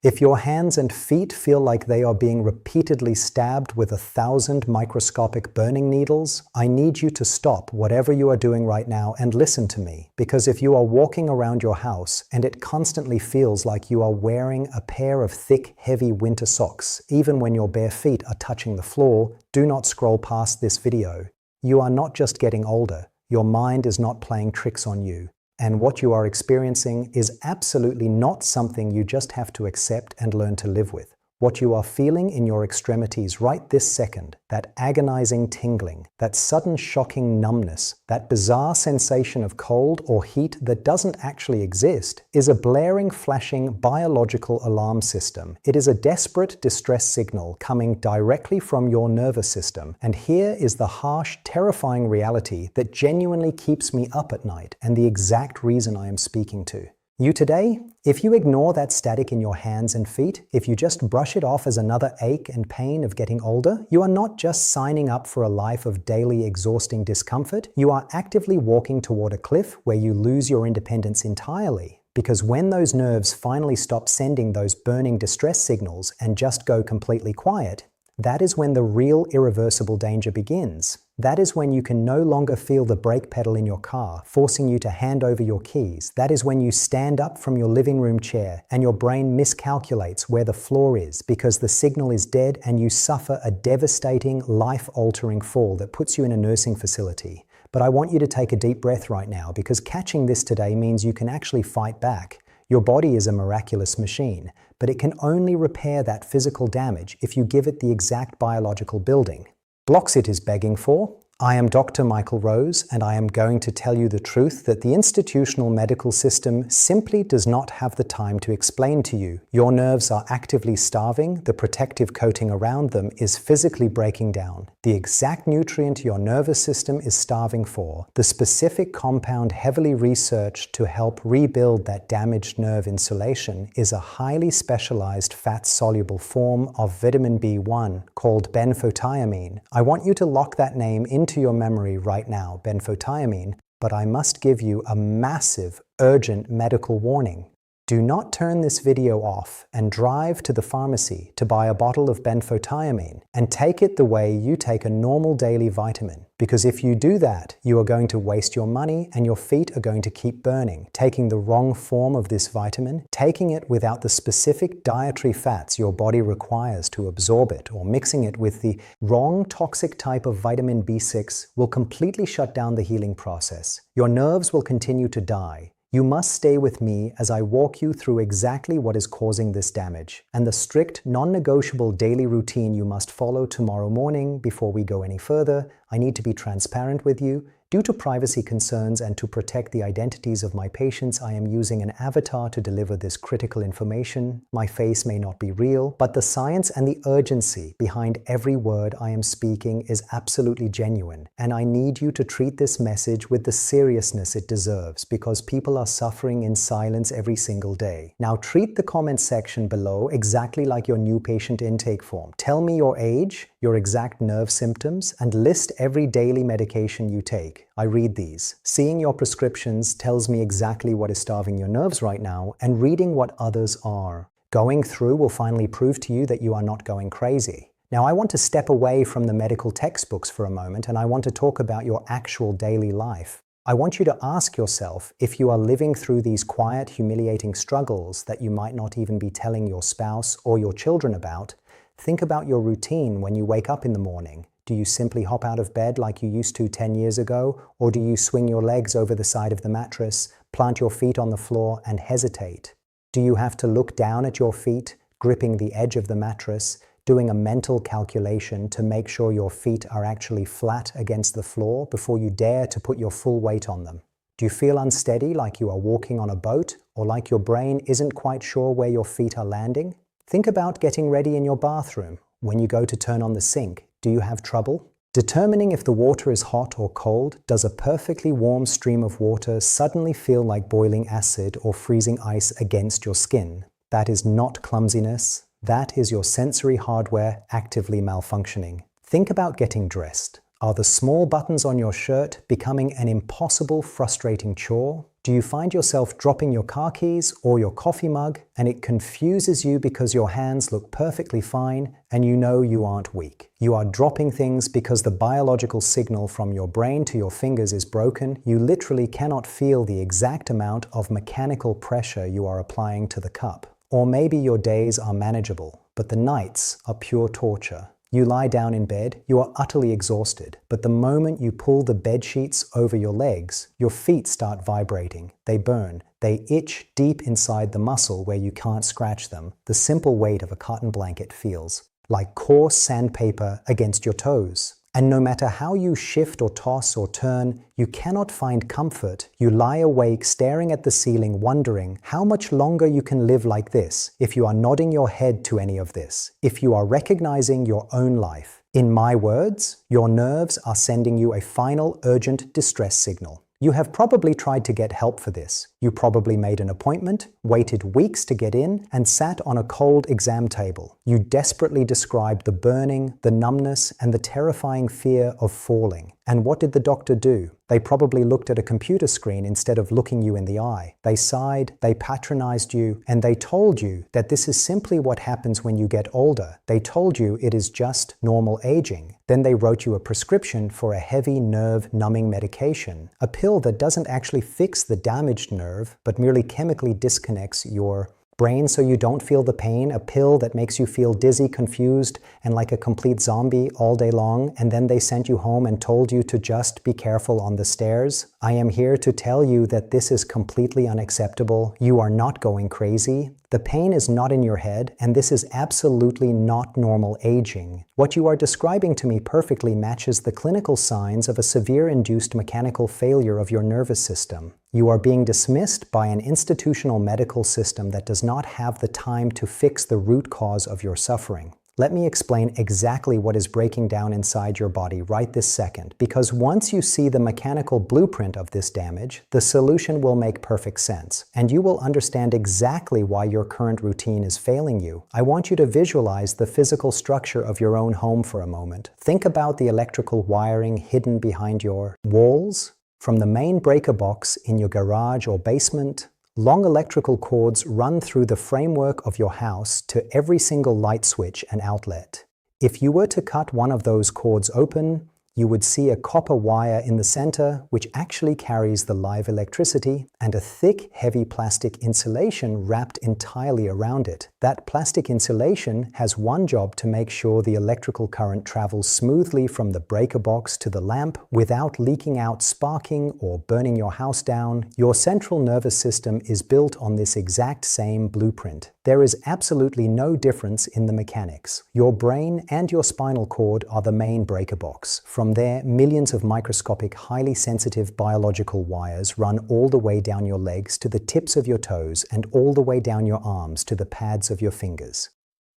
If your hands and feet feel like they are being repeatedly stabbed with 1,000 microscopic burning needles, I need you to stop whatever you are doing right now and listen to me. Because if you are walking around your house and it constantly feels like you are wearing a pair of thick, heavy winter socks, even when your bare feet are touching the floor, do not scroll past this video. You are not just getting older. Your mind is not playing tricks on you. And what you are experiencing is absolutely not something you just have to accept and learn to live with. What you are feeling in your extremities right this second, that agonizing tingling, that sudden shocking numbness, that bizarre sensation of cold or heat that doesn't actually exist, is a blaring, flashing biological alarm system. It is a desperate distress signal coming directly from your nervous system. And here is the harsh, terrifying reality that genuinely keeps me up at night and the exact reason I am speaking to. You today, if you ignore that static in your hands and feet, if you just brush it off as another ache and pain of getting older, you are not just signing up for a life of daily exhausting discomfort, you are actively walking toward a cliff where you lose your independence entirely. Because when those nerves finally stop sending those burning distress signals and just go completely quiet, that is when the real irreversible danger begins. That is when you can no longer feel the brake pedal in your car, forcing you to hand over your keys. That is when you stand up from your living room chair and your brain miscalculates where the floor is because the signal is dead and you suffer a devastating, life-altering fall that puts you in a nursing facility. But I want you to take a deep breath right now because catching this today means you can actually fight back. Your body is a miraculous machine, but it can only repair that physical damage if you give it the exact biological building. Blocks it is begging for. I am Dr. Michael Rose, and I am going to tell you the truth that the institutional medical system simply does not have the time to explain to you. Your nerves are actively starving, the protective coating around them is physically breaking down. The exact nutrient your nervous system is starving for, the specific compound heavily researched to help rebuild that damaged nerve insulation, is a highly specialized fat-soluble form of vitamin B1 called Benfotiamine. I want you to lock that name into your memory right now, Benfotiamine, but I must give you a massive, urgent medical warning. Do not turn this video off and drive to the pharmacy to buy a bottle of Benfotiamine and take it the way you take a normal daily vitamin. Because if you do that, you are going to waste your money and your feet are going to keep burning, taking the wrong form of this vitamin, taking it without the specific dietary fats your body requires to absorb it, or mixing it with the wrong toxic type of vitamin B6 will completely shut down the healing process. Your nerves will continue to die. You must stay with me as I walk you through exactly what is causing this damage and the strict, non-negotiable daily routine you must follow tomorrow morning. Before we go any further, I need to be transparent with you. Due to privacy concerns and to protect the identities of my patients, I am using an avatar to deliver this critical information. My face may not be real, but the science and the urgency behind every word I am speaking is absolutely genuine. And I need you to treat this message with the seriousness it deserves because people are suffering in silence every single day. Now treat the comment section below exactly like your new patient intake form. Tell me your age, your exact nerve symptoms, and list every daily medication you take. I read these. Seeing your prescriptions tells me exactly what is starving your nerves right now, and reading what others are. Going through will finally prove to you that you are not going crazy. Now I want to step away from the medical textbooks for a moment, and I want to talk about your actual daily life. I want you to ask yourself if you are living through these quiet, humiliating struggles that you might not even be telling your spouse or your children about. Think about your routine when you wake up in the morning. Do you simply hop out of bed like you used to 10 years ago? Or do you swing your legs over the side of the mattress, plant your feet on the floor, and hesitate? Do you have to look down at your feet, gripping the edge of the mattress, doing a mental calculation to make sure your feet are actually flat against the floor before you dare to put your full weight on them? Do you feel unsteady, like you are walking on a boat, or like your brain isn't quite sure where your feet are landing? Think about getting ready in your bathroom. When you go to turn on the sink, do you have trouble? Determining if the water is hot or cold, does a perfectly warm stream of water suddenly feel like boiling acid or freezing ice against your skin? That is not clumsiness. That is your sensory hardware actively malfunctioning. Think about getting dressed. Are the small buttons on your shirt becoming an impossible, frustrating chore? Do you find yourself dropping your car keys or your coffee mug, and it confuses you because your hands look perfectly fine and you know you aren't weak? You are dropping things because the biological signal from your brain to your fingers is broken. You literally cannot feel the exact amount of mechanical pressure you are applying to the cup. Or maybe your days are manageable, but the nights are pure torture. You lie down in bed, you are utterly exhausted, but the moment you pull the bed sheets over your legs, your feet start vibrating, they burn, they itch deep inside the muscle where you can't scratch them. The simple weight of a cotton blanket feels like coarse sandpaper against your toes. And no matter how you shift or toss or turn, you cannot find comfort. You lie awake staring at the ceiling wondering how much longer you can live like this if you are nodding your head to any of this, if you are recognizing your own life. In my words, your nerves are sending you a final urgent distress signal. You have probably tried to get help for this. You probably made an appointment, waited weeks to get in, and sat on a cold exam table. You desperately described the burning, the numbness, and the terrifying fear of falling. And what did the doctor do? They probably looked at a computer screen instead of looking you in the eye. They sighed, they patronized you, and they told you that this is simply what happens when you get older. They told you it is just normal aging. Then they wrote you a prescription for a heavy nerve-numbing medication, a pill that doesn't actually fix the damaged nerve, but merely chemically disconnects your brain so you don't feel the pain, a pill that makes you feel dizzy, confused, and like a complete zombie all day long, and then they sent you home and told you to just be careful on the stairs. I am here to tell you that this is completely unacceptable. You are not going crazy. The pain is not in your head, and this is absolutely not normal aging. What you are describing to me perfectly matches the clinical signs of a severe induced mechanical failure of your nervous system. You are being dismissed by an institutional medical system that does not have the time to fix the root cause of your suffering. Let me explain exactly what is breaking down inside your body right this second, because once you see the mechanical blueprint of this damage, the solution will make perfect sense, and you will understand exactly why your current routine is failing you. I want you to visualize the physical structure of your own home for a moment. Think about the electrical wiring hidden behind your walls. From the main breaker box in your garage or basement, long electrical cords run through the framework of your house to every single light switch and outlet. If you were to cut one of those cords open, you would see a copper wire in the center which actually carries the live electricity and a thick, heavy plastic insulation wrapped entirely around it. That plastic insulation has one job to make sure the electrical current travels smoothly from the breaker box to the lamp without leaking out, sparking, or burning your house down. Your central nervous system is built on this exact same blueprint. There is absolutely no difference in the mechanics. Your brain and your spinal cord are the main breaker box. From there, millions of microscopic, highly sensitive biological wires run all the way down your legs to the tips of your toes and all the way down your arms to the pads of your fingers.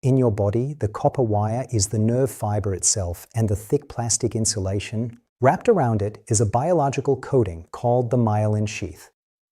In your body, the copper wire is the nerve fiber itself, and the thick plastic insulation wrapped around it is a biological coating called the myelin sheath.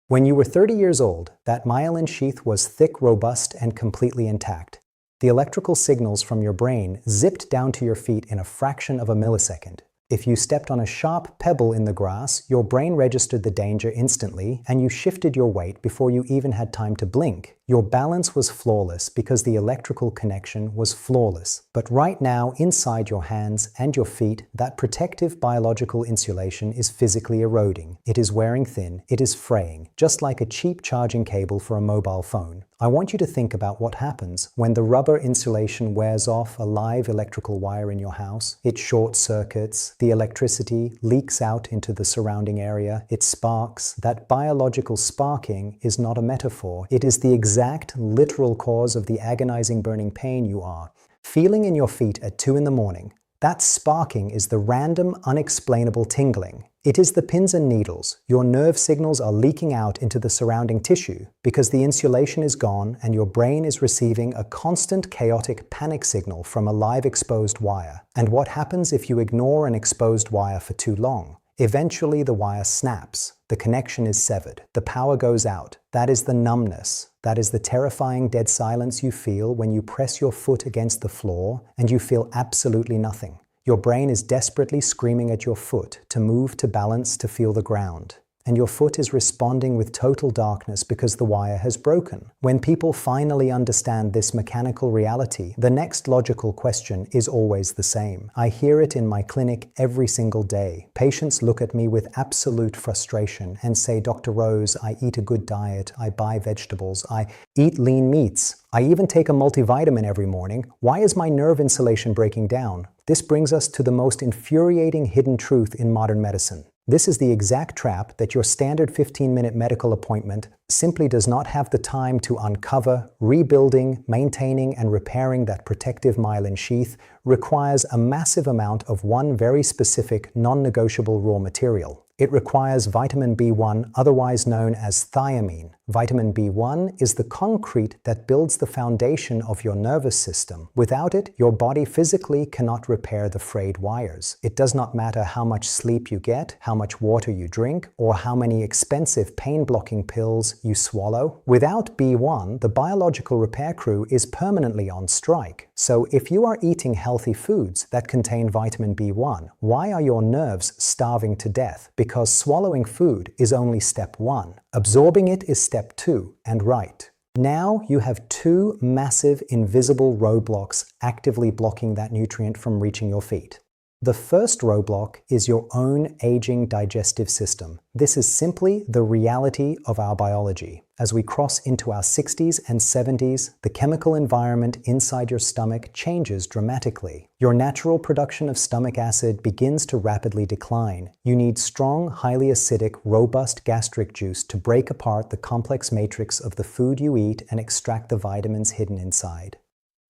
When you were 30 years old, that myelin sheath was thick, robust, and completely intact. The electrical signals from your brain zipped down to your feet in a fraction of a millisecond. If you stepped on a sharp pebble in the grass, your brain registered the danger instantly, and you shifted your weight before you even had time to blink. Your balance was flawless because the electrical connection was flawless. But right now, inside your hands and your feet, that protective biological insulation is physically eroding. It is wearing thin, it is fraying, just like a cheap charging cable for a mobile phone. I want you to think about what happens when the rubber insulation wears off a live electrical wire in your house. It short circuits, the electricity leaks out into the surrounding area, it sparks. That biological sparking is not a metaphor. It is the exact literal cause of the agonizing burning pain you are feeling in your feet at 2 in the morning. That sparking is the random, unexplainable tingling. It is the pins and needles. Your nerve signals are leaking out into the surrounding tissue because the insulation is gone and your brain is receiving a constant chaotic panic signal from a live exposed wire. And what happens if you ignore an exposed wire for too long? Eventually the wire snaps. The connection is severed. The power goes out. That is the numbness. That is the terrifying dead silence you feel when you press your foot against the floor and you feel absolutely nothing. Your brain is desperately screaming at your foot to move, to balance, to feel the ground. and your foot is responding with total darkness because the wire has broken. When people finally understand this mechanical reality, the next logical question is always the same. I hear it in my clinic every single day. Patients look at me with absolute frustration and say, "Dr. Rose, I eat a good diet, I buy vegetables, I eat lean meats, I even take a multivitamin every morning. Why is my nerve insulation breaking down?" This brings us to the most infuriating hidden truth in modern medicine. This is the exact trap that your standard 15-minute medical appointment simply does not have the time to uncover. Rebuilding, maintaining, and repairing that protective myelin sheath requires a massive amount of one very specific, non-negotiable raw material. It requires vitamin B1, otherwise known as thiamine. Vitamin B1 is the concrete that builds the foundation of your nervous system. Without it, your body physically cannot repair the frayed wires. It does not matter how much sleep you get, how much water you drink, or how many expensive pain-blocking pills you swallow. Without B1, the biological repair crew is permanently on strike. So if you are eating healthy foods that contain vitamin B1, why are your nerves starving to death? Because swallowing food is only step 1. Absorbing it is step 2, and right. Now you have 2 massive invisible roadblocks actively blocking that nutrient from reaching your feet. The first roadblock is your own aging digestive system. This is simply the reality of our biology. As we cross into our 60s and 70s, the chemical environment inside your stomach changes dramatically. Your natural production of stomach acid begins to rapidly decline. You need strong, highly acidic, robust gastric juice to break apart the complex matrix of the food you eat and extract the vitamins hidden inside.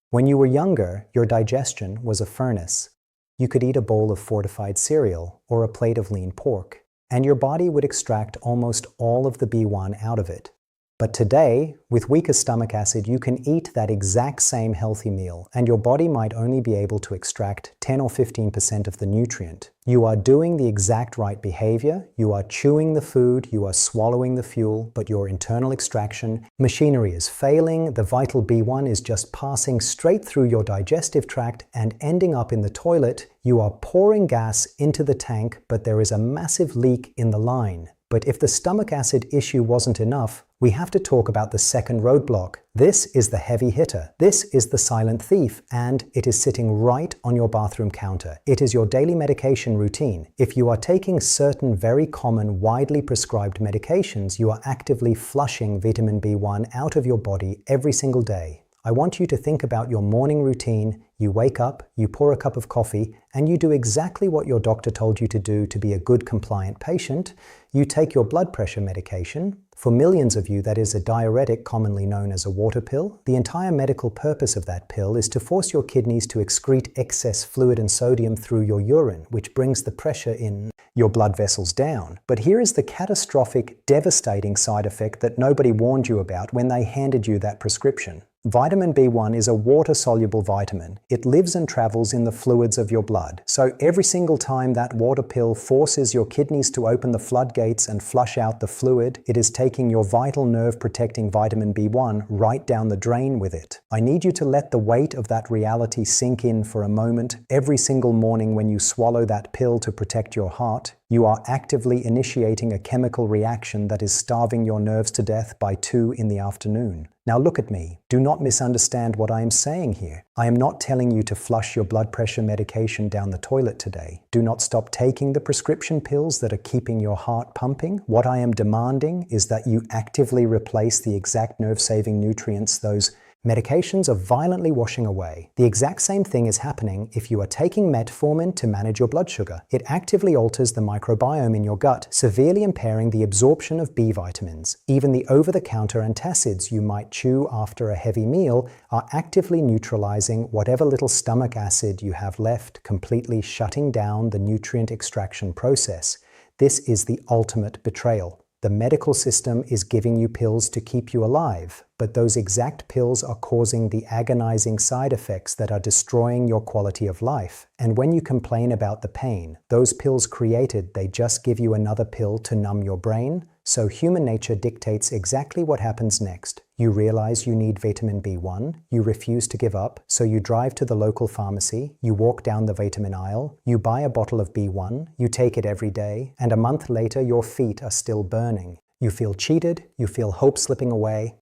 When you were younger, your digestion was a furnace. You could eat a bowl of fortified cereal or a plate of lean pork, and your body would extract almost all of the B1 out of it. But today, with weaker stomach acid, you can eat that exact same healthy meal, and your body might only be able to extract 10 or 15% of the nutrient. You are doing the exact right behavior, you are chewing the food, you are swallowing the fuel, but your internal extraction machinery is failing, the vital B1 is just passing straight through your digestive tract and ending up in the toilet. You are pouring gas into the tank, but there is a massive leak in the line. But if the stomach acid issue wasn't enough, we have to talk about the second roadblock. This is the heavy hitter. This is the silent thief, and it is sitting right on your bathroom counter. It is your daily medication routine. If you are taking certain very common, widely prescribed medications, you are actively flushing vitamin B1 out of your body every single day. I want you to think about your morning routine. You wake up, you pour a cup of coffee, and you do exactly what your doctor told you to do to be a good compliant patient. You take your blood pressure medication. For millions of you, that is a diuretic commonly known as a water pill. The entire medical purpose of that pill is to force your kidneys to excrete excess fluid and sodium through your urine, which brings the pressure in your blood vessels down. But here is the catastrophic, devastating side effect that nobody warned you about when they handed you that prescription. Vitamin B1 is a water-soluble vitamin. It lives and travels in the fluids of your blood. So every single time that water pill forces your kidneys to open the floodgates and flush out the fluid, it is taking your vital nerve-protecting vitamin B1 right down the drain with it. I need you to let the weight of that reality sink in for a moment. Every single morning when you swallow that pill to protect your heart, you are actively initiating a chemical reaction that is starving your nerves to death by 2 in the afternoon. Now look at me. Do not misunderstand what I am saying here. I am not telling you to flush your blood pressure medication down the toilet today. Do not stop taking the prescription pills that are keeping your heart pumping. What I am demanding is that you actively replace the exact nerve-saving nutrients those medications are violently washing away. The exact same thing is happening if you are taking Metformin to manage your blood sugar. It actively alters the microbiome in your gut, severely impairing the absorption of B vitamins. Even the over-the-counter antacids you might chew after a heavy meal are actively neutralizing whatever little stomach acid you have left, completely shutting down the nutrient extraction process. This is the ultimate betrayal. The medical system is giving you pills to keep you alive, but those exact pills are causing the agonizing side effects that are destroying your quality of life. And when you complain about the pain those pills created, they just give you another pill to numb your brain. So human nature dictates exactly what happens next. You realize you need vitamin B1, you refuse to give up, so you drive to the local pharmacy, you walk down the vitamin aisle, you buy a bottle of B1, you take it every day, and a month later your feet are still burning. You feel cheated, you feel hope slipping away,